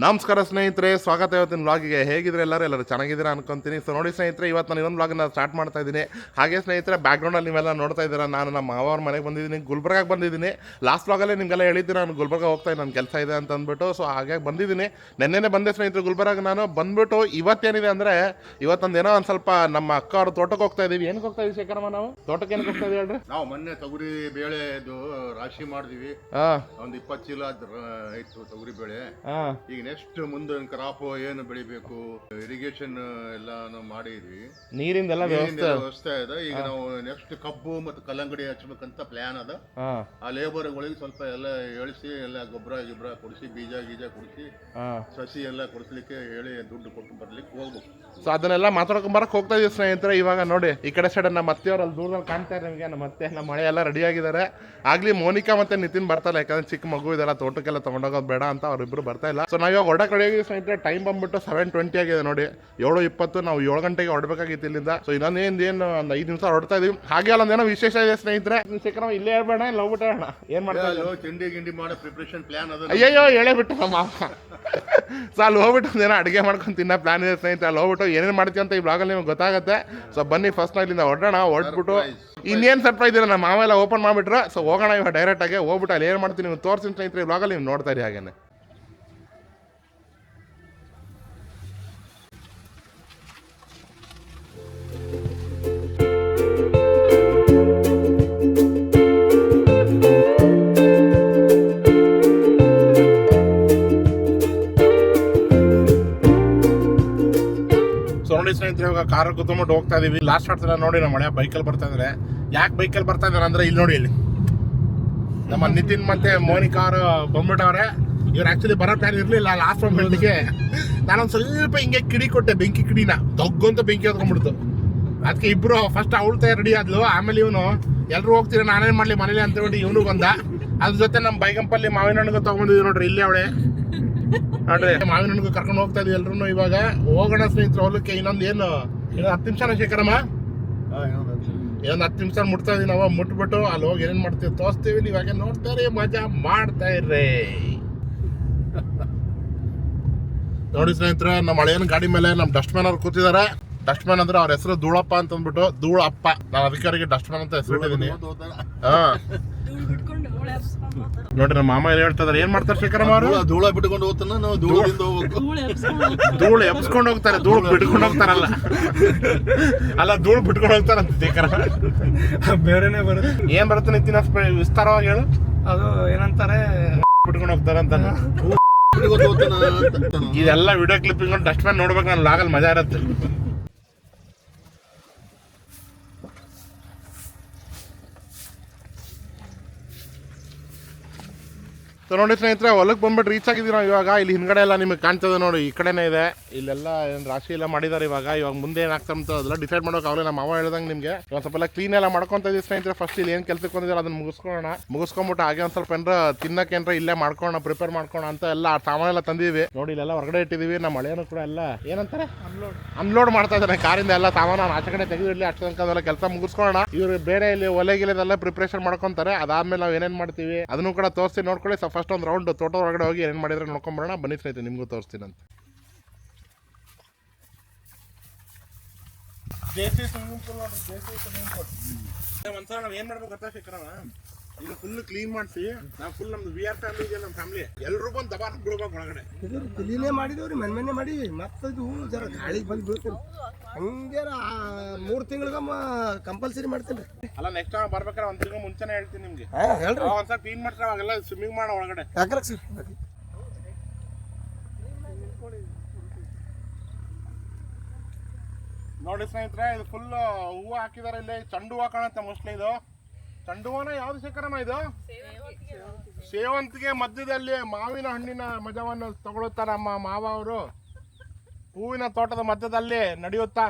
ನಮಸ್ಕಾರ ಸ್ನೇಹಿತರೆ, ಸ್ವಾಗತ ಇವತ್ತಿನ ವ್ಲಾಗಿಗೆ. ಹೇಗಿದ್ರೆ ಎಲ್ಲರೂ ಚೆನ್ನಾಗಿದ್ದೀರಾ ಅನ್ಕೊಂತೀನಿ. ಸೊ ನೋಡಿ ಸ್ನೇಹಿತರೆ, ಇವತ್ತು ನಾನು ಇನ್ನೊಂದು ವ್ಲಾಗನ್ನ ಸ್ಟಾರ್ಟ್ ಮಾಡ್ತಾ ಇದ್ದೀನಿ. ಹಾಗೆ ಸ್ನೇಹಿತರೆ, ಬ್ಯಾಕ್ಗ್ರೌಂಡಲ್ಲಿ ನೀವೆಲ್ಲ ನೋಡ್ತಾ ಇದ್ದೀರಾ, ನಾನು ನಮ್ಮ ಮಾವವ್ರ ಮನೆಗೆ ಬಂದಿದ್ದೀನಿ, ಗುಲ್ಬರ್ಗಾಗೆ ಬಂದಿದ್ದೀನಿ. ಲಾಸ್ಟ್ ವ್ಲಾಗಲ್ಲೇ ನಿಮಗೆಲ್ಲ ಹೇಳಿದ್ದೀನಿ ನಾನು ಗುಲ್ಬರ್ಗ ಹೋಗ್ತಾ ಇದ್ದೀನಿ, ನನ್ನ ಕೆಲಸ ಇದೆ ಅಂತ ಅಂದ್ಬಿಟ್ಟು. ಸೊ ಹಾಗಾಗಿ ಬಂದಿದ್ದೀನಿ, ನೆನ್ನೆನೇ ಬಂದೆ ಸ್ನೇಹಿತರೆ ಗುಲ್ಬರ್ಗ. ನಾನು ಬಂದ್ಬಿಟ್ಟು ಇವತ್ತೇನಿದೆ ಅಂದರೆ, ಇವತ್ತೊಂದೇನೋ ಒಂದು ಸ್ವಲ್ಪ ನಮ್ಮ ಅಕ್ಕ ಅವ್ರ ತೋಟಕ್ಕೆ ಹೋಗ್ತಾ ಇದ್ದೀವಿ. ಏನಕ್ಕೆ ಹೋಗ್ತಾ ಇದೀವಿ ಶೇಖರಮ್ಮ? ನಾವು ತೋಟಕ್ಕೆ ಏನಕ್ಕೆ ಹೋಗ್ತಾ ಇದೀವಿ ಹೇಳ್ರಿ? ನಾವು ಮೊನ್ನೆ ತೊಗರಿ ಬೇಳೆ ರಾಶಿ ಮಾಡಿದ್ವಿ. ಒಂದು 20 ಚೀಲ ಇತ್ತು ತೊಗರಿ ಬೇಳೆ. ಈಗ ನೆಕ್ಸ್ಟ್ ಮುಂದೆ ಕ್ರಾಪ್ ಏನು ಬೆಳಿಬೇಕು, ಇರಿಗೇಷನ್ ಎಲ್ಲ ನಾವು ಮಾಡಿದ್ವಿ, ನೀರಿಂದೆಲ್ಲ ವ್ಯವಸ್ಥೆ ಇದೆ. ಈಗ ನಾವು ನೆಕ್ಸ್ಟ್ ಕಬ್ಬು ಮತ್ತು ಕಲ್ಲಂಗಡಿ ಹಚ್ಬೇಕಂತ ಪ್ಲಾನ್ ಅದ. ಆ ಲೇಬರ್ಗಳಿಗೆ ಸ್ವಲ್ಪ ಎಲ್ಲ ಹೇಳಿಸಿ, ಎಲ್ಲ ಗೊಬ್ಬರ ಕೊಡಿಸಿ, ಬೀಜ ಕೊಡಿಸಿ, ಸಸಿ ಎಲ್ಲ ಕೊಡಿಸ್ಲಿಕ್ಕೆ ಹೇಳಿ ದುಡ್ಡು ಕೊಟ್ಟು ಬರ್ಲಿಕ್ಕೆ ಹೋಗ್ಬೇಕು. ಸೊ ಅದನ್ನೆಲ್ಲ ಮಾತಾಡ್ಕೊಂಡ್ ಬರಕ್ ಹೋಗ್ತಾ ಇದೀವಿ ಸ್ನೇಹಿತರೆ. ಇವಾಗ ನೋಡಿ ಈ ಕಡೆ ಸೈಡ್ ನಮ್ಮ ಅತ್ತೆಯವ್ರು ಅಲ್ಲಿ ದೂರದಲ್ಲಿ ಕಾಣ್ತಾ ಇದ್ದಾರೆ ನಿಮಗೆ. ನಮ್ಮ ಅತ್ತೆ ನಮ್ಮ ಮಳೆ ಎಲ್ಲ ರೆಡಿ ಆಗಿದ್ದಾರೆ. ಆಗ್ಲಿ ಮೋನಿಕಾ ಮತ್ತೆ ನಿತಿನ್ ಬರ್ತಾ ಇಲ್ಲ, ಯಾಕಂದ್ರೆ ಚಿಕ್ಕ ಮಗು ಇದೆಲ್ಲ ತೋಟಕ್ಕೆಲ್ಲ ತಗೊಂಡೋಗೋದು ಬೇಡ ಅಂತ ಅವ್ರಿಬ್ರು ಬರ್ತಾ ಇಲ್ಲ. ಸೊ ನಾವು ಇವಾಗ ಹೊರಡಕ್ಕೆ ರೆಡಿ ಆಗಿದ್ದೀವಿ ಸ್ನೇಹಿತರೆ. ಟೈಮ್ ಬಂದ್ಬಿಟ್ಟು 7:20 ಆಗಿದೆ ನೋಡಿ. 7:20. ನಾವು 7 ಗಂಟೆಗೆ ಹೊರಡ್ಬೇಕಾಗಿತ್ತು ಇಲ್ಲಿಂದ. ಸೊ ಇನ್ನೊಂದೇನು ಒಂದು 5 ನಿಮಿಷ ಹೊರಡ್ತಾ ಇದೀವಿ. ಹಾಗೆ ಅಲ್ಲೊಂದೇನೋ ವಿಶೇಷ ಇದೆ ಸ್ನೇಹಿತರೆ. ಶೇಖರ ಇಲ್ಲೇ ಹೇಳ್ಬೇಡ, ಇಲ್ಲ ಹೋಗ್ಬಿಟ್ಟೋಣ. ಏನ್ ಮಾಡ್ತಾರೆ? ತಿಂಡಿ ಮಾಡೋ ಪ್ರಿಪರೇಷನ್ ಪ್ಲಾನ್ ಅದ. ಅಯ್ಯೋ ಹೇಳೇ ಬಿಟ್ಟು ನಮ್ಮ ಸೊ ಅಲ್ಲಿ ಹೋಗ್ಬಿಟ್ಟು ಏನೋ ಅಡುಗೆ ಮಾಡ್ಕೊಂಡು ತಿನ್ನೋ ಪ್ಲಾನ್ ಇದೆ ಸ್ನೇಹಿತರೆ. ಅಲ್ಲಿ ಹೋಗ್ಬಿಟ್ಟು ಏನೇನು ಮಾಡ್ತೀವಿ ಅಂತ ಈ ಬ್ಲಾಗಲ್ಲಿ ನಿಮ್ಗೆ ಗೊತ್ತಾಗುತ್ತೆ. ಸೊ ಬನ್ನಿ ಫಸ್ಟ್ ನಾವು ಇಲ್ಲಿಂದ ಹೊರಡ್ಬಿಟ್ಟು ಇನ್ನೇನು ಸರ್ಪ್ರೈಸ್ ಇದೆ ನಮ್ಮ ಮಾವೆಲ್ಲ ಓಪನ್ ಮಾಡಿಬಿಟ್ರೆ. ಸೊ ಹೋಗೋಣ ಇವಾಗ ಡೈರೆಕ್ಟಾಗಿ ಹೋಗ್ಬಿಟ್ಟು ಅಲ್ಲಿ ಏನು ಮಾಡ್ತೀನಿ ನೀವು ತೋರಿಸ್ತೀನಿ ಸ್ನೇಹಿತರೆ. ಈ ಬ್ಲಾಗಲ್ಲಿ ನೀವು ನೋಡ್ತಾ ಇರಿ ಹಾಗೇನೆ. ನೋಡಿ ಸ್ನೇಹಿತರೆ, ಇವಾಗ ಕಾರ್ ಕೂತ್ಕೊಂಡ್ಬಿಟ್ಟು ಹೋಗ್ತಾ ಇದೀವಿ. ಲಾಸ್ಟ್ ಮಾಡ್ತಾರೆ ನೋಡಿ, ನಮ್ಮ ಮಳೆ ಬೈಕಲ್ಲಿ ಬರ್ತಾ ಇದಾರೆ. ಯಾಕೆ ಬೈಕಲ್ಲಿ ಬರ್ತಾ ಇದಾರೆ ಅಂದ್ರೆ, ಇಲ್ಲಿ ನೋಡಿ, ಇಲ್ಲಿ ನಮ್ಮ ನಿತಿನ್ ಮತ್ತೆ ಮೋನಿಕಾ ಅವರು ಬಂದ್ಬಿಟ್ಟವ್ರೆ. ಇವ್ರು ಆಕ್ಚುಲಿ ಬರೋ ಪ್ಲಾನ್ ಇರ್ಲಿಲ್ಲ ಲಾಸ್ಟ್ ಮೂಮೆಂಟ್ಗೆ. ನಾನೊಂದು ಸ್ವಲ್ಪ ಹಿಂಗೆ ಕಿಡಿ ಕೊಟ್ಟೆ, ಬೆಂಕಿ ಕಿಡಿನ ದೊಗ್ಗಂತ ಬೆಂಕಿ ಹೊತ್ಕೊಂಡ್ಬಿಡ್ತು. ಅದಕ್ಕೆ ಇಬ್ರು ಫಸ್ಟ್ ಅವಳು ರೆಡಿ ಆದ್ಲು. ಆಮೇಲೆ ಇವನು ಎಲ್ರು ಹೋಗ್ತೀರ, ನಾನೇನ್ ಮಾಡ್ಲಿ ಮನೇಲಿ ಅಂತ ಹೇಳಿ ಇವನು ಬಂದ. ಅದ್ರ ಜೊತೆ ನಮ್ಮ ಬೈಗಂಪಲ್ಲಿ ಮಾವಿನ ಹಣ್ಣಿಗೆ ತಗೊಂಡಿದ್ವಿ ನೋಡ್ರಿ, ಇಲ್ಲಿ ಅವಳೆ ನೋಡ್ರಿ. ಮಾವಿನ ಹಣ್ಣಿಗೆ ಕರ್ಕೊಂಡು ಹೋಗ್ತಾ ಇದೀವಿ ಎಲ್ರು. ಇವಾಗ ಹೋಗೋಣ ಸ್ನೇಹಿತರು ಹೊಲಕ್ಕೆ. ಇನ್ನೊಂದು 10 ನಿಮಿಷನ ಶೇಖರಮ್ಮ, ಇನ್ನೊಂದು 10 ನಿಮಿಷ ಮುಟ್ತಾ ಇದೀವಿ ನಾವು. ಮುಟ್ಬಿಟ್ಟು ಅಲ್ಲಿ ಹೋಗಿ ಏನೇನ್ ಮಾಡ್ತೀವಿ ತೋರಿಸ್ತೀವಿ. ನೀವಾಗ ನೋಡ್ತಾರೆ, ಮಜಾ ಮಾಡ್ತಾ ಇರ್ರಿ. ನೋಡಿ ಸ್ನೇಹಿತರೆ, ನಮ್ಮ ಹಳೆಯನ್ ಗಾಡಿ ಮೇಲೆ ನಮ್ಮ ಡಸ್ಟ್ ಮ್ಯಾನ್ ಅವ್ರು ಕೂತಿದ್ದಾರೆ. ಡಸ್ಟ್ ಮ್ಯಾನ್ ಅಂದ್ರೆ ಅವ್ರ ಹೆಸರು ಧೂಳಪ್ಪ ಅಂತ ಅಂದ್ಬಿಟ್ಟು, ಧೂಳಪ್ಪ. ನಾನು ಅಧಿಕಾರಿಗೆ ಡಸ್ಟ್ ಮ್ಯಾನ್ ಅಂತ ಹೆಸರು ಇಟ್ಟಿದ್ದೀನಿ. ನೋಡ್ರಿ ನಮ್ಮ ಮಾಮ ಏನ್ ಹೇಳ್ತಾ ಇದಾರೆ. ಏನ್ ಮಾಡ್ತಾರೆ ಶೇಖರಮ್ಮ ಅವರು? ಧೂಳ ಬಿಟ್ಕೊಂಡು ಹೋಗ್ತಾನ, ನಾವು ಧೂಳದಿಂದ ಹೋಗ್ಬೇಕು. ಧೂಳು ಎಬ್ಸ್ಕೊಂಡು ಹೋಗ್ತಾರೆ, ಧೂಳು ಬಿಟ್ಕೊಂಡು ಹೋಗ್ತಾರಲ್ಲ. ಅಲ್ಲ, ಧೂಳು ಬಿಟ್ಕೊಂಡು ಹೋಗ್ತಾರಂತ ಶೇಖರ. ಬೇರೆನೆ ಬರುತ್ತೆ. ಏನ್ ಬರುತ್ತೆ ನಿತಿನ ವಿಸ್ತಾರವಾಗಿ ಹೇಳು. ಅದು ಏನಂತಾರೆ, ಬಿಟ್ಕೊಂಡು ಹೋಗ್ತಾರೆ ಅಂತ. ಇದೆಲ್ಲ ವಿಡಿಯೋ ಕ್ಲಿಪ್ಪಿಂಗ್ ಡಸ್ಟ್ ಮ್ಯಾನ್ ನೋಡ್ಬೇಕು, ನಾನು ಲಾಗಲ್ ಮಜಾ ಇರುತ್ತೆ. ಸೊ ನೋಡಿ ಸ್ನೇಹಿತರೆ, ಹೊಲಕ್ಕೆ ಬಂದ್ಬಿಟ್ಟು ರೀಚ್ ಆಗಿದ್ದೀವಿ ನಾವು ಇವಾಗ. ಇಲ್ಲಿ ಹಿಂದ್ಗಡೆ ಎಲ್ಲ ನಿಮಗೆ ಕಾಣ್ತದೆ ನೋಡಿ, ಈ ಕಡೆನೇ ಇದೆ. ಇಲ್ಲೆಲ್ಲ ಏನು ರಾಶಿ ಎಲ್ಲ ಮಾಡಿದ್ದಾರೆ. ಇವಾಗ ಮುಂದೆ ಏನಾಗ್ತಾ ಅಂತ ಅದೆಲ್ಲ ಡಿಸೈಡ್ ಮಾಡೋಕೆ ಅವರೇ ನಮ್ಮ ಮಾವ ಹೇಳ್ದಂಗೆ ನಿಮಗೆ ಒಂದು ಸ್ವಲ್ಪ ಎಲ್ಲ ಕ್ಲೀನ್ ಎಲ್ಲ ಮಾಡ್ಕೊತ ಇದೀವಿ ಸ್ನೇಹಿತರೆ. ಫಸ್ಟ್ ಇಲ್ಲಿ ಏನು ಕೆಲಸಕ್ಕೆ ಬಂದಿದ್ದಾರೆ ಅದನ್ನ ಮುಗಿಸ್ಕೊಂಬಿಟ್ಟು ಹಾಗೆ ಒಂದು ಸ್ವಲ್ಪ ಏನಾರ ತಿನ್ನಕ್ಕೆ ಏನಾರ ಇಲ್ಲೇ ಮಾಡ್ಕೋಣ, ಪ್ರಿಪೇರ್ ಮಾಡ್ಕೋಣ ಅಂತ ಎಲ್ಲ ಸಾಮಾನೆಲ್ಲ ತಂದಿದ್ದೀವಿ ನೋಡಿ. ಇಲ್ಲೆಲ್ಲ ಹೊರಗಡೆ ಇಟ್ಟಿದ್ದೀವಿ. ನಮ್ಮ ಮಳೆಯನ್ನು ಕೂಡ ಎಲ್ಲ ಏನಂತಾರೆ ಅನ್ಲೋಡ್ ಮಾಡ್ತಾ ಇದ್ದಾರೆ ಕಾರಿಂದ. ಎಲ್ಲ ಸಾಮಾನು ಆಚೆ ಕಡೆ ತೆಗೆದಿರಲಿ, ಅಷ್ಟು ತನಕ ಅದೆಲ್ಲ ಕೆಲಸ ಮುಗಿಸ್ಕೊಳ್ಳೋಣ. ಇವರು ಬೇರೆ ಇಲ್ಲಿ ಒಲೆಗಿಲೆಲ್ಲ ಪ್ರಿಪ್ರೇಷನ್ ಮಾಡ್ಕೊತಾರೆ. ಅದಾದ್ಮೇಲೆ ನಾವು ಏನೇನು ಮಾಡ್ತೀವಿ ಅದನ್ನು ಕೂಡ ತೋರಿಸಿ ನೋಡ್ಕೊಳ್ಳಿ. ಸೊ ಫಸ್ಟ್ ಒಂದು ರೌಂಡ್ ತೋಟ ಹೊರಗಡೆ ಹೋಗಿ ಏನೇನು ಮಾಡಿದ್ರೆ ನೋಡ್ಕೊಂಬರೋಣ. ಬನ್ನಿ ಸ್ನೇಹಿತರೆ, ನಿಮಗೂ ತೋರಿಸ್ತೀನಿ ಅಂತ. ಒಂದ್ಸಲ ನಾವು ಏನ್ ಮಾಡ್ಬೇಕು ಗೊತ್ತಾ ಶೇಖರಮ್ಮ, ಈಗ ಫುಲ್ ಕ್ಲೀನ್ ಮಾಡಿಸಿ ನಾವು ಫುಲ್ ನಮ್ದು VR ಫ್ಯಾಮಿಲಿ ಇದೆ, ನಮ್ಮ ಫ್ಯಾಮಿಲಿ ಎಲ್ಲರೂ ಬಂದು ದಬಾರ್ ಬಿಡ್ಬೇಕು ಒಳಗಡೆ. ಕ್ಲೀನೇ ಮಾಡಿದೇವ್ರಿ, ಮನೆ ಮಾಡೀವಿ. ಮತ್ತದು ಜರ ಗಾಳಿಗೆ ಬಂದು ಬೀಳ್ತೀನಿ. ಹಂಗೆ 3 ತಿಂಗಳಿಗೆ ಕಂಪಲ್ಸರಿ ಮಾಡ್ತೀನಿ. ಅಲ್ಲ, ನೆಕ್ಸ್ಟ್ ಟೈಮ್ ಬರ್ಬೇಕಾದ್ರೆ ಒಂದು ತಿಂಗಳು ಮುಂಚೆನೇ ಹೇಳ್ತೀನಿ ನಿಮ್ಗೆ. ಹೇಳ್ರಿ, ಒಂದ್ಸಲ ಕ್ಲೀನ್ ಮಾಡ್ತಾರೆ, ಅವಾಗೆಲ್ಲ ಸ್ವಿಮ್ಮಿಂಗ್ ಮಾಡೋ ಒಳಗಡೆ. ಯಾಕಲ್ಲ ಸರ್, ನೋಡಿ ಸ್ನೇಹಿತರೆ, ಇದು ಫುಲ್ ಹೂವು ಹಾಕಿದಾರೆ. ಇಲ್ಲಿ ಚೆಂಡು ಹೂವು ಕಾಣುತ್ತೆ ಮೋಸ್ಟ್ಲಿ. ಇದು ಚೆಂಡು ಹೂವನ ಯಾವ್ದು ಶೇಖರಮ್ಮ? ಇದು ಸೇವಂತಿಗೆ ಮಧ್ಯದಲ್ಲಿ ಮಾವಿನ ಹಣ್ಣಿನ ಮಜವನ್ನು ತಗೊಳುತ್ತಾ ನಮ್ಮ ಮಾವ ಅವರು. ಹೂವಿನ ತೋಟದ ಮಧ್ಯದಲ್ಲಿ ನಡೆಯುತ್ತಾ.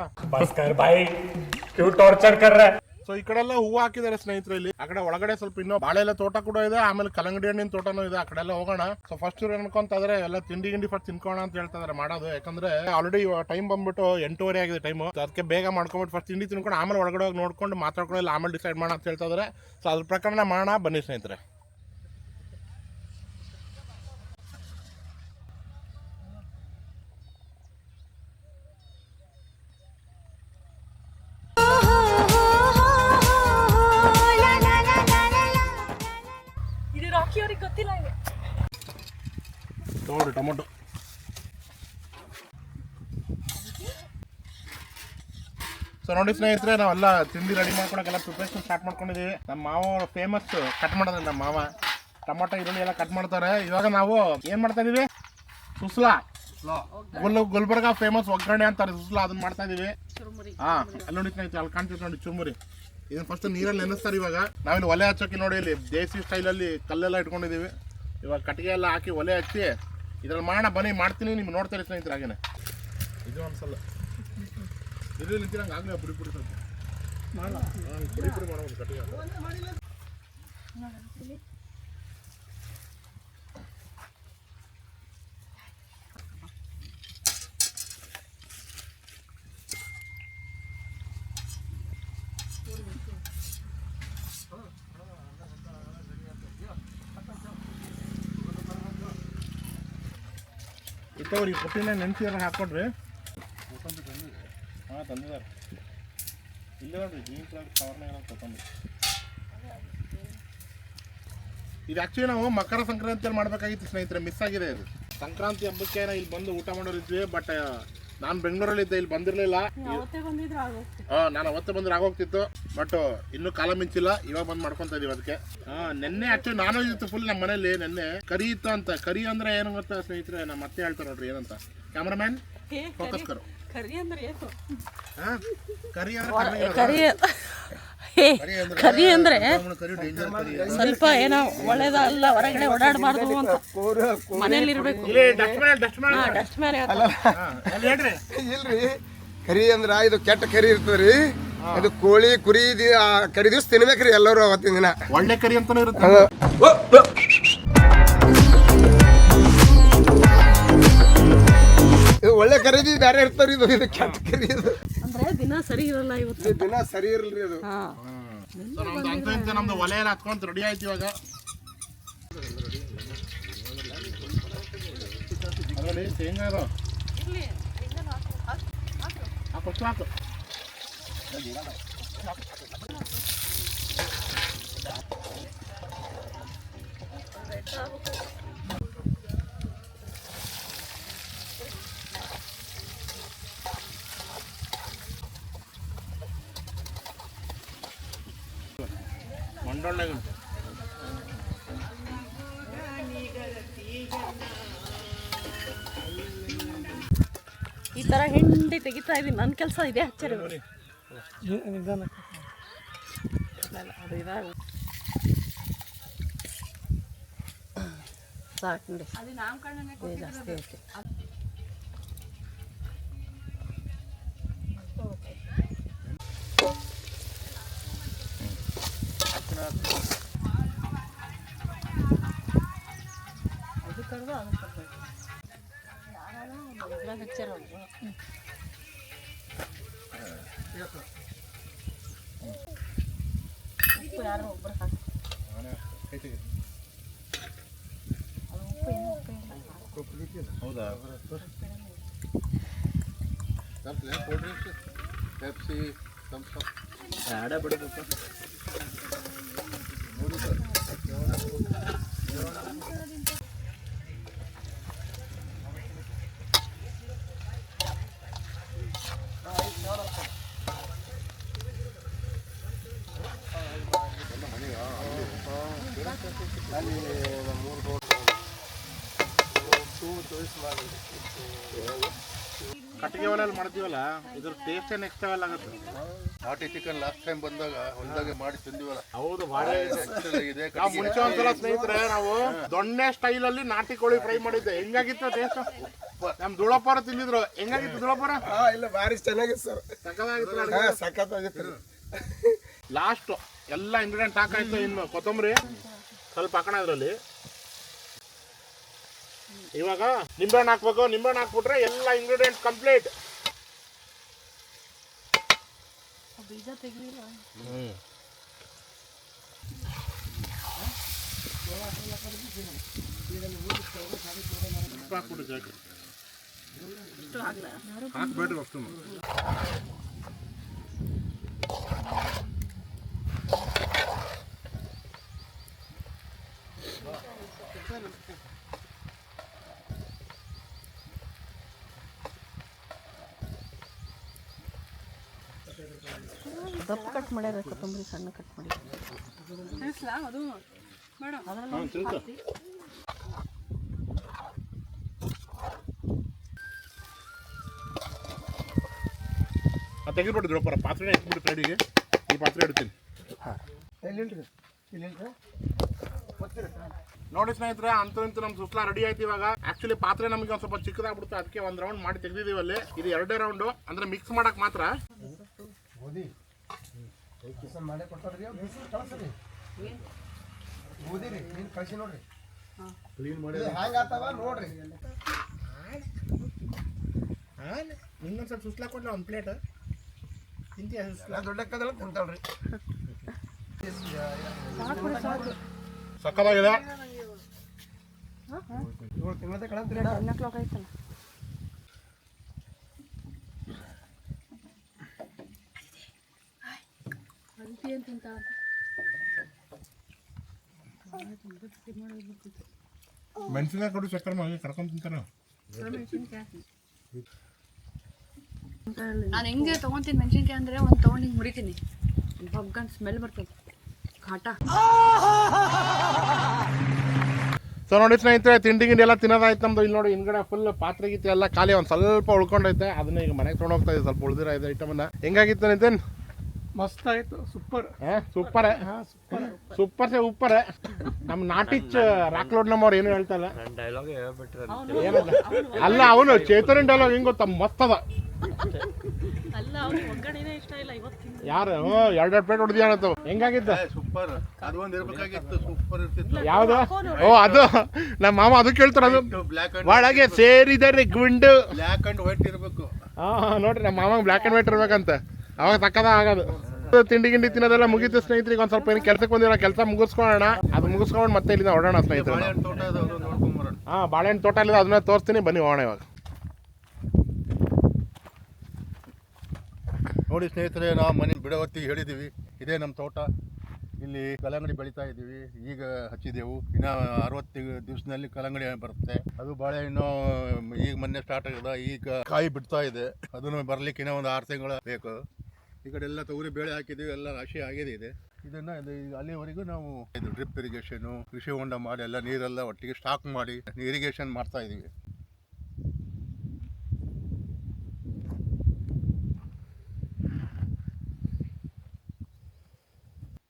ಸೊ ಈ ಕಡೆ ಎಲ್ಲ ಹೂವು ಹಾಕಿದ್ದಾರೆ ಸ್ನೇಹಿತರೆ. ಇಲ್ಲಿ ಆ ಕಡೆ ಒಳಗಡೆ ಸ್ವಲ್ಪ ಇನ್ನೂ ಬಾಳೆ ಎಲ್ಲ ತೋಟ ಕೂಡ ಇದೆ, ಆಮೇಲೆ ಕಲ್ಲಂಗಡಿ ಹಣ್ಣಿನ ತೋಟನೂ ಇದೆ. ಆ ಕಡೆ ಎಲ್ಲ ಹೋಗೋಣ. ಸೊ ಫಸ್ಟ್ ಇವ್ರು ಅನ್ಕೊಂತ ಇದಾರೆ ಎಲ್ಲ ತಿಂಡಿ ಫಸ್ಟ್ ತಿನ್ಕೋಣ ಅಂತ ಹೇಳ್ತಾ ಇದಾರೆ ಮಾಡೋದು. ಯಾಕಂದ್ರೆ ಆಲ್ರೆಡಿ ಟೈಮ್ ಬಂದ್ಬಿಟ್ಟು 8:30 ಆಗಿದೆ ಟೈಮ್. ಅದಕ್ಕೆ ಬೇಗ ಮಾಡ್ಕೊಂಡ್ಬಿಟ್ಟು ಫಸ್ಟ್ ತಿಂಡಿ ತಿನ್ಕೊಂಡು ಆಮೇಲೆ ಒಳಗಡೆ ಹೋಗಿ ನೋಡ್ಕೊಂಡು ಮಾತಾಡ್ಕೊಳ್ಳಿ, ಆಮೇಲೆ ಡಿಸೈಡ್ ಮಾಡೋಣ ಅಂತ ಹೇಳ್ತಾ ಇದಾರೆ. ಸೊ ಅದ್ರ ಪ್ರಕಾರ ಮಾಡೋಣ, ಬನ್ನಿ ಸ್ನೇಹಿತರೆ. ತೊಗೊಳ್ರಿ ಟೊಮೊಟೊ. ಸೊ ನೋಡಿ ಸ್ನೇಹಿತರೆ, ನಾವೆಲ್ಲ ತಿಂಡಿ ರೆಡಿ ಮಾಡ್ಕೊಳಕ್ಕೆಲ್ಲ ಪ್ರಿಪ್ರೇಷನ್ ಸ್ಟಾರ್ಟ್ ಮಾಡ್ಕೊಂಡಿದ್ದೀವಿ. ನಮ್ಮ ಮಾವ ಫೇಮಸ್ ಕಟ್ ಮಾಡೋದ್ರೆ ನಮ್ಮ ಮಾವ ಟೊಮೊಟೊ ಈರುಳ್ಳಿ ಎಲ್ಲ ಕಟ್ ಮಾಡ್ತಾರೆ. ಇವಾಗ ನಾವು ಏನು ಮಾಡ್ತಾ ಇದೀವಿ, ಸುಸ್ಲಾ ಗುಲ್ಬರ್ಗ ಫೇಮಸ್ ಒಗ್ಗರಣೆ ಅಂತಾರೆ ಸುಸ್ಲಾ, ಅದನ್ನ ಮಾಡ್ತಾ ಇದೀವಿ. ಹಾಂ ಅಲ್ಲಿ ನೋಡಿ ಸ್ನೇಹಿತರೆ, ಅಲ್ಲಿ ಕಾಣ್ತಿತ್ತು ನೋಡಿ ಚುರುಮುರಿ. ಇದನ್ನ ಫಸ್ಟ್ ನೀರಲ್ಲಿ ನೆನೆಸ್ತಾರೆ. ಇವಾಗ ನಾವಿಲ್ಲಿ ಒಲೆ ಹಚ್ಚೋಕೆ ನೋಡಿ ಇಲ್ಲಿ ದೇಸಿ ಸ್ಟೈಲಲ್ಲಿ ಕಲ್ಲೆಲ್ಲ ಇಟ್ಕೊಂಡಿದ್ದೀವಿ. ಇವಾಗ ಕಟ್ಟಿಗೆ ಎಲ್ಲ ಹಾಕಿ ಒಲೆ ಹಚ್ಚಿ ಇದ್ರಲ್ಲಿ ಮಾಡೋಣ ಬನ್ನಿ, ಮಾಡ್ತೀನಿ, ನಿಮ್ಗೆ ನೋಡ್ತಾರೆ ಸ್ನೇಹಿತರೆ. ಹಾಗೇನೆ ಇದು ಅನ್ಸಲ್ಲ, ಇದು ನಿಂತಿರಂಗೆ ಆಗಲೇ ಪುಡಿ ಪುಡಿ ಸ್ವಲ್ಪ ಪುಡಿ ಪುಡಿ ಮಾಡೋದು ಕಟ್ಟಿಗೆ. ಇತ್ತವ್ರಿ ಪುಟ್ಟಿನ ನೆನೆಸಿದ್ರೆ ಹಾಕ್ಕೊಡ್ರಿ. ಹಾಂ ತಂದಿದ್ದಾರೆ, ಇಲ್ಲೇ ನೋಡ್ರಿ ಗ್ರೀನ್ ಕಲರ್ ಕವರ್ನಾಗ ತಗೊಂಡ್ರಿ. ಇದು ಆ್ಯಕ್ಚುಲಿ ನಾವು ಮಕರ ಸಂಕ್ರಾಂತಿಯಲ್ಲಿ ಮಾಡಬೇಕಾಗಿತ್ತು ಸ್ನೇಹಿತರೆ, ಮಿಸ್ ಆಗಿದೆ ಇದು. ಸಂಕ್ರಾಂತಿ ಹಬ್ಬಕ್ಕೆ ಇಲ್ಲಿ ಬಂದು ಊಟ ಮಾಡೋರಿದ್ವಿ, ಬಟ್ ನಾನು ಬೆಂಗಳೂರಲ್ಲಿದ್ದೆ, ಇಲ್ಲಿ ಬಂದಿರಲಿಲ್ಲ. ನಾನು ಅವತ್ತೇ ಬಂದ್ರೆ ಆಗೋಗ್ತಿತ್ತು, ಬಟ್ ಇನ್ನೂ ಕಾಲ ಮಿಂಚಿಲ್ಲ. ಇವಾಗ ಬಂದು ಮಾಡ್ಕೊತಾ ಇದೀವಿ ಅದಕ್ಕೆ. ನೆನ್ನೆ ಆಕ್ಚುಲಿ ನಾನ್ ವೆಜ್ ಇತ್ತು ಫುಲ್ ನಮ್ಮ ಮನೇಲಿ. ನೆನ್ನೆ ಕರಿ ಇತ್ತು ಅಂತ. ಕರಿ ಅಂದ್ರೆ ಏನು ಗೊತ್ತಾ ಸ್ನೇಹಿತರೆ, ನಮ್ಮ ಅತ್ತೆ ಹೇಳ್ತಾರೆ ನೋಡ್ರಿ ಏನಂತ. ಕ್ಯಾಮ್ರಾಮ್ಯಾನ್ ಫೋಕಸ್ ಕರು. ಕರಿ ಅಂದ್ರೆ ಕರಿ ಅಂದ್ರೆ ಸ್ವಲ್ಪ ಏನೋ ಒಳ್ಳೇದಲ್ಲ, ಹೊರಗಡೆ ಓಡಾಡಬಾರ್ದು ಅಂತ ಮನೇಲಿ ಇರ್ಬೇಕು. ಡಸ್ಟ್ ಮೇಲೆ ಇಲ್ರಿ, ಕರಿ ಅಂದ್ರ ಇದು ಕೆಟ್ಟ ಕರಿ ಇರ್ತದ್ರಿ. ಅದು ಕೋಳಿ ಕುರಿ ಕರಿ ದಿವ್ಸ ತಿನ್ಬೇಕ್ರಿ ಎಲ್ಲರೂ ಅವತ್ತಿನ ದಿನ. ಒಳ್ಳೆ ಕರಿ ಅಂತಾನೆ ಇರುತ್ತೆ. ಇದು ಒಳ್ಳೆ ಕರಿದಿ ಬೇರೆ ಇರ್ತಾವ್ರಿ, ಇದು ಇದು ಕೆಟ್ಟ ಕರಿ. ಇದು ಅಂದ್ರೆ ದಿನ ಸರಿ ಇರಲ್ಲ, ಇವತ್ತು ದಿನ ಸರಿ ಇರಲ್ರಿ ಅದು. ನಮ್ದು ಒಲೆ ಎಲ್ಲ ಹತ್ಕೊಂತ ರೆಡಿ ಆಯ್ತು. ಇವಾಗ ಅದರಲ್ಲಿ ಶೇಂಗಾ ಇರೋ ಹಾಕು ಹಾಕು. ಮಂಡೊಳ್ಳೆ ಈ ತರ ಹಿಂಡಿ ತೆಗಿತಾ ಇದೀನಿ. ನನ್ನ ಕೆಲಸ ಇದೆ. ಹಚ್ಚರಿ ಸಾಕು ಜಾಸ್ತಿ ಐತಿ. ಅದು ಕಡ್ದು ಅದು ಕಡ್ದು ಹಚ್ಚಾರ. ಉಪ್ಪು ಯಾರೋ ಒಬ್ಬರು ಹಾಕಿ. ಹೌದಾ? ಪೆಪ್ಸಿ ಥಮ್ಸ್ ಅಪ್ ಆಡ ಬಿಡಬೇಕು. ಕಟ್ಟಿಗೆ ಒಲೆಯಲ್ಲಿ ಮಾಡ್ತೀವಲ್ಲ, ಇದ್ರ ಟೇಸ್ಟ್ ನೆಕ್ಸ್ಟ್ ಲೆವೆಲ್ ಆಗುತ್ತೆ. ನಾಟಿ ಚಿಕನ್ ಲಾಸ್ಟ್ ಟೈಮ್ ಬಂದಾಗ ಹೊಲದಾಗ ಮಾಡಿ ತಿಂದಿವಲ್ಲ. ಹೌದು, ಮುಂಚೆ ಒಂದ್ಸಲ ಸ್ನೇಹಿತರೆ ನಾವು ದೊಣ್ಣೆ ಸ್ಟೈಲ್ ಅಲ್ಲಿ ನಾಟಿ ಕೋಳಿ ಫ್ರೈ ಮಾಡಿದ್ದೆ. ಹೆಂಗಾಗಿತ್ತು ಟೇಸ್ಟ್? ನಮ್ ದುಳಪ್ಪರ ತಿಂದಿದ್ರು. ಹೆಂಗಾಗಿತ್ತು ದುಳಪ್ಪರ? ಇಲ್ಲ, ಭಾರಿ ಚೆನ್ನಾಗಿತ್ತು ಸರ್. ಸಖತ್ತಾಗಿತ್ತು. ಲಾಸ್ಟ್ ಎಲ್ಲ ಇಂಗ್ರೀಡಿಯೆಂಟ್ ಹಾಕಾಯ್ತು. ಇನ್ನು ಕೊತ್ತಂಬರಿ ಸ್ವಲ್ಪ ಹಾಕೋಣ ಇದ್ರಲ್ಲಿ. ಇವಾಗ ನಿಂಬೆಹಣ್ಣು ಹಾಕ್ಬೇಕು. ನಿಂಬೆಹಣ್ಣು ಹಾಕ್ಬಿಟ್ರೆ ಎಲ್ಲ ಇಂಗ್ರೀಡಿಯೆಂಟ್ ಕಂಪ್ಲೀಟ್. ಬೀಜ ತೆಗಿಲಿಲ್ಲ. ಹಾಕ್ಬೇಡ್ರಿ ಅಷ್ಟು. ದಪ್ಪ ಕಟ್ ಮಾಡ್ಯಾರ ಕೊತ್ತಂಬರಿ ಸಣ್ಣ ಕಟ್ ಮಾಡಿ ಅದು ತೆಗೆದುಬಿಟ್ಟಿದ್ರು ಪರ ಪಾತ್ರೆ ಎತ್ಬಿಟ್ಟು ಸೈಡಿಗೆ ಈ ಪಾತ್ರೆ ಇಡ್ತೀನಿ. ಎಲ್ಲಿಲ್ರಿ ಇಲ್ಲಿಲ್ರಿ ನೋಡಿ ಸ್ನೇಹಿತರೆ, ಅಂತೂ ಇಂತೂ ನಮ್ಮ ಸುಸ್ಲಾ ರೆಡಿ ಆಯ್ತು. ಇವಾಗ ಆಕ್ಚುಲಿ ಪಾತ್ರೆ ನಮಗೆ ಒಂದು ಸ್ವಲ್ಪ ಚಿಕ್ಕದಾಗ್ಬಿಡುತ್ತೆ, ಅದಕ್ಕೆ ಒಂದು ರೌಂಡ್ ಮಾಡಿ ತೆಗೆದಿದ್ದೀವಿ. ಅಲ್ಲಿ ಇದು 2 ರೌಂಡು ಅಂದ್ರೆ ಮಿಕ್ಸ್ ಮಾಡಕ್ ಮಾತ್ರ. ಗೋಧಿ ಮಾಡೇ ಕೊಡ್ತಾರ್ರಿ ಕಳ್ಸ್ರಿ ಗೋಧಿ ರೀ ನೀನು ಕಳ್ಸಿ ನೋಡ್ರಿ ಕ್ಲೀನ್ ಮಾಡಿ ಹ್ಯಾಂಗಾಗ್ತಾವ ನೋಡ್ರಿ. ನಿಂಗೊಂದು ಸ್ವಲ್ಪ ಸುಸ್ಲಾ ಕೊಡ್ಲ ಒಂದು ಪ್ಲೇಟ್ ತಿಂತೀಯ? ಸುಸ್ಲಾ ದೊಡ್ಡಕ್ಕದಲ್ಲ ತಿಂತಾಳ್ರಿ. ಸಕ್ಕದಾಗಿದೆ. 7 ತಿಂಗಳದ ಕಳಂತ್ರಿ 10 o'clock ಆಯ್ತಲ್ಲ. ಮೆಣಸಿನಕಾಯಿ ಕೊಡು, ಚಕ್ಕರ್ ಮಾಡಿ ಕರ್ಕೊಂಡು ತಿಂತಾರ. ನಾನು ಹೆಂಗೆ ತೊಗೊತೀನಿ ಮೆಣಸಿನ್ಕಾಯಿ ಅಂದರೆ ಒಂದು ತೊಗೊಂಡು ಹಿಂಗೆ ಮುಡಿತೀನಿ, ಬಗ್ಗಂತ ಸ್ಮೆಲ್ ಬರ್ತದೆ ಘಾಟ. ಸೊ ನೋಡಿ ಸ್ನೇಹಿತರೆ, ತಿಂಡಿ ಗಿಂಡಿ ಎಲ್ಲ ತಿನ್ನೋದಾಯ್ತು ನಮ್ದು. ಇಲ್ಲಿ ನೋಡಿ ಹಿಂದ್ಗಡೆ ಫುಲ್ ಪಾತ್ರೆ ಗೀತೆ ಎಲ್ಲ ಖಾಲಿ, ಒಂದು ಸ್ವಲ್ಪ ಉಳ್ಕೊಂಡೈತೆ. ಅದನ್ನ ಈಗ ಮನೆಗೆ ತೊಗೊಂಡು ಹೋಗ್ತಾ ಇದೆ, ಸ್ವಲ್ಪ ಉಳಿದಿರೋ ಇದೆ ಐಟಮನ್ನ. ಹೆಂಗಾಗಿತ್ತು ನಿತಿನ್? ಮಸ್ತ್ ಆಯ್ತು, ಸೂಪರ್ ಸೂಪರ್ ಸೂಪರ್ ಉಪ್ಪರ್. ನಮ್ಮ ನಾಟಿಚ್ ರಾಕ್ಲೋಡ್ ನಮ್ಮವ್ರು ಏನು ಹೇಳ್ತಾ ಇಲ್ಲ. ಅಲ್ಲ ಅವನು ಚೇತನ್ ಡೈಲಾಗ್ ಹೆಂಗ್ ಗೊತ್ತಾ, ಮಸ್ತ್ ಅದ. ಅಲ್ಲ ಅವ್ರಿಗೆ ಒಗ್ಗರಣೆನೇ ಇಷ್ಟ ಇಲ್ಲ ಇವತ್ತಿನ. ಯಾರು 2 ಪ್ಲೇಟ್ ಹೊಡೆದಿ ಅನ್ನತ್ತು. ಹೆಂಗಾಗಿತ್ತು? ಸೂಪರ್. ಅದು ಒಂದು ಇರ್ಬೇಕಾಗಿತ್ತು, ಸೂಪರ್ ಇರ್ತಿತ್ತು. ಯಾವ್ದು? ಓ ಅದು ನಮ್ಮ ಮಾಮ ಅದು ಕೇಳ್ತಾರ. ಅದು ಬ್ಲ್ಯಾಕ್ ಒಳಗೆ ಸೇರಿದರೆ ಗುಂಡು. ಬ್ಲ್ಯಾಕ್ ಅಂಡ್ ವೈಟ್ ಇರಬೇಕು. ನೋಡ್ರಿ ನಮ್ಮ ಮಾಮ ಬ್ಲ್ಯಾಕ್ ಅಂಡ್ ವೈಟ್ ಇರ್ಬೇಕಂತ, ಅವಾಗ ತಕ್ಕದ ಆಗೋದು. ತಿಂಡಿ ಗಿಂಡಿ ತಿನ್ನೋದೆಲ್ಲ ಮುಗಿತು ಸ್ನೇಹಿತರಿಗೆ. ಒಂದು ಸ್ವಲ್ಪ ಏನು ಕೆಲಸಕ್ಕೆ ಬಂದಿರೋ ಕೆಲಸ ಮುಗಿಸ್ಕೊಳ್ಳೋಣ. ಅದು ಮುಗಿಸ್ಕೊಂಡು ಮತ್ತೆ ಇಲ್ಲಿಂದ ಹೊರಡೋಣ ಸ್ನೇಹಿತರೆ. ಬಾಳೆಹಣ್ಣು ತೋಟ ಇದೆ, ಅದು ನೋಡ್ಕೊಂಬರೋಣ. ಬಾಳೆಹಣ್ಣು ತೋಟ ಇಲ್ಲ, ಅದನ್ನ ತೋರಿಸ್ತೀನಿ, ಬನ್ನಿ ಹೋಗೋಣ ಇವಾಗ. ನೋಡಿ ಸ್ನೇಹಿತರೆ, ನಾವು ಮನೆ ಬಿಡೋ ಹೊತ್ತಿಗೆ ಹೇಳಿದ್ದೀವಿ, ಇದೇ ನಮ್ಮ ತೋಟ. ಇಲ್ಲಿ ಕಲ್ಲಂಗಡಿ ಬೆಳೀತಾ ಇದ್ದೀವಿ. ಈಗ ಹಚ್ಚಿದೆವು, ಇನ್ನು 60 ದಿವಸದಲ್ಲಿ ಕಲ್ಲಂಗಡಿ ಬರುತ್ತೆ. ಅದು ಬಾಳೆಹಣ್ಣು ಈಗ ಮೊನ್ನೆ ಸ್ಟಾರ್ಟ್ ಆಗಿದೆ, ಈಗ ಕಾಯಿ ಬಿಡ್ತಾ ಇದೆ. ಅದನ್ನು ಬರ್ಲಿಕ್ಕೆ ಇನ್ನೂ ಒಂದು 6 ತಿಂಗಳು ಬೇಕು. ಈ ಕಡೆ ಎಲ್ಲ ತೊಗರಿ ಬೇಳೆ ಹಾಕಿದ್ದೀವಿ, ಎಲ್ಲ ರಾಶಿ ಆಗಿದೆ ಇದೆ. ಇದನ್ನು ಅಲ್ಲಿವರೆಗೂ ನಾವು ಇದು ಡ್ರಿಪ್ ಇರಿಗೇಷನು, ಕೃಷಿ ಹೊಂಡ ಮಾಡಿ ಎಲ್ಲ ನೀರೆಲ್ಲ ಒಟ್ಟಿಗೆ ಸ್ಟಾಕ್ ಮಾಡಿ ಇರಿಗೇಷನ್ ಮಾಡ್ತಾ ಇದ್ದೀವಿ.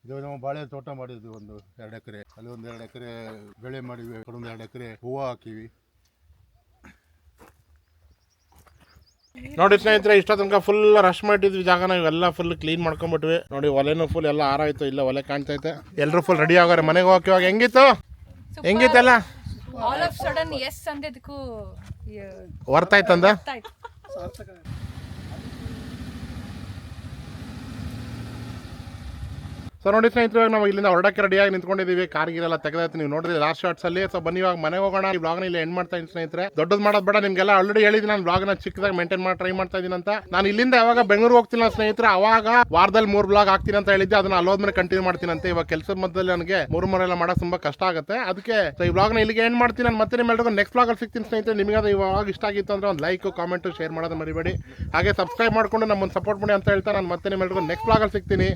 ಇದು ನಾವು ಬಾಳೆ ತೋಟ ಮಾಡಿದ್ವಿ, ಒಂದು 2 ಎಕರೆ. ಅಲ್ಲಿ ಒಂದು 2 ಎಕರೆ ಬೆಳೆ ಮಾಡಿವಿ, ಒಂದು 2 ಎಕರೆ ಹೂವು ಹಾಕಿವಿ. ನೋಡಿ ಸ್ನೇಹಿತರೆ, ಇಷ್ಟ ತನಕ ಫುಲ್ ರಶ್ ಮಾಡಿದ್ವಿ ಜಾಗನ. ಇವೆಲ್ಲ ಫುಲ್ ಕ್ಲೀನ್ ಮಾಡ್ಕೊಂಡ್ಬಿಟ್ವಿ. ನೋಡಿ ಒಲೆನೂ ಫುಲ್ ಎಲ್ಲ ಆರಾಯ್ತು, ಇಲ್ಲ ಒಲೆ ಕಾಣ್ತೈತೆ. ಎಲ್ಲರೂ ಫುಲ್ ರೆಡಿ ಆಗೋರೆ ಮನೆಗೆ ಹೋಗಕ್ಕೆ. ಇವಾಗ ಹೆಂಗಿತ್ತು ಹೆಂಗಿತ್ತಲ್ಲ? ಆಲ್ ಆಫ್ ಸಡನ್ ಎಸ್ ಅಂದಿದ್ದಕ್ಕೂ ವರ್ತಾಯ್ತಂದ. ಸೊ ನೋಡಿ ಸ್ನೇಹಿತರೆ, ನಾವು ಇಲ್ಲಿಂದ ಹೊರಡಕ್ಕೆ ರೆಡಿಯಾಗಿ ನಿಂತ್ಕೊಂಡಿದ್ದೀವಿ. ಕಾರ್ಗಿರೆಲ್ಲ ತೆಗೆದಾಯ್ತು, ನೀವು ನೋಡಿದ್ರಿ ಲಾಸ್ಟ್ ಶಾರ್ಟ್ಸ್ ಅಲ್ಲಿ. ಸೊ ಬನ್ನಿ ಇವಾಗ ಮನೆಗೆ ಹೋಗೋಣ. ಈ ಬ್ಲಾಗ್ನ ಇಲ್ಲಿ ಎಂಡ್ ಮಾಡ್ತಾ ಇದ್ದೀನಿ ಸ್ನೇಹಿತರೆ. ದೊಡ್ಡದು ಮಾಡೋದು ಬೇಡ, ನಿಮ್ಗೆಲ್ಲ ಆಲ್ರೆಡಿ ಹೇಳಿದ್ದೀನಿ ನಾನು ಬ್ಲಾಗ್ನ ಚಿಕ್ಕದಾಗಿ ಮೇಂಟೈನ್ ಮಾಡಿ ಟ್ರೈ ಮಾಡ್ತಾ ಇದ್ದೀನಿ ಅಂತ. ನಾನು ಇಲ್ಲಿಂದ ಯಾವಾಗ ಬೆಂಗಳೂರು ಹೋಗ್ತೀನಿ ಸ್ನೇಹಿತರೆ, ಅವಾಗ ವಾರದಲ್ಲಿ 3 ಬ್ಲಾಗ್ ಹಾಕ್ತೀನಿ ಅಂತ ಹೇಳಿದ್ದೆ. ಅದನ್ನ ಅಲ್ಲೋದ್ಮೇಲೆ ಕಂಟಿನ್ಯೂ ಮಾಡ್ತೀನಿ ಅಂತ. ಇವಾಗ ಕೆಲಸದ ಮಧ್ಯದಲ್ಲಿ ನನಗೆ 3 ಎಲ್ಲ ಮಾಡೋಕೆ ತುಂಬಾ ಕಷ್ಟ ಆಗುತ್ತೆ. ಅದಕ್ಕೆ ಈ ಬ್ಲಾಗ್ನ ಇಲ್ಲಿಗೆ ಎಂಡ್ ಮಾಡ್ತೀನಿ. ನಾನು ಮತ್ತೆ ನಿಮ್ಮೆಲ್ಲರಿಗೂ ನೆಕ್ಸ್ಟ್ ಬ್ಲಾಗಲ್ಲಿ ಸಿಗ್ತೀನಿ ಸ್ನೇಹಿತರೆ. ನಿಮಗೆ ಇವಾಗ ಇಷ್ಟ ಆಗಿತ್ತು ಅಂದ್ರೆ ಒಂದು ಲೈಕ್, ಕಾಮೆಂಟ್, ಶೇರ್ ಮಾಡೋದು ಮರಿಬೇಡಿ. ಹಾಗೆ ಸಬ್ಸ್ಕ್ರೈಬ್ ಮಾಡ್ಕೊಂಡು ನಮ್ಮನ್ನು ಸಪೋರ್ಟ್ ಮಾಡಿ ಅಂತ ಹೇಳ್ತಾ ನಾನು ಮತ್ತೆ ನಿಮ್ಮೆಲ್ಲರಿಗೂ ನೆಕ್ಸ್ಟ್ ಬ್ಲಾಗಲ್ಲಿ ಸಿಗ್ತೀನಿ.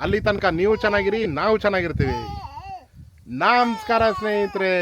ಅಲ್ಲಿ ತನಕ ನೀವು ಚೆನ್ನಾಗಿರಿ, ನಾವು ಚೆನ್ನಾಗಿರ್ತೀವಿ. ನಮಸ್ಕಾರ ಸ್ನೇಹಿತರೆ.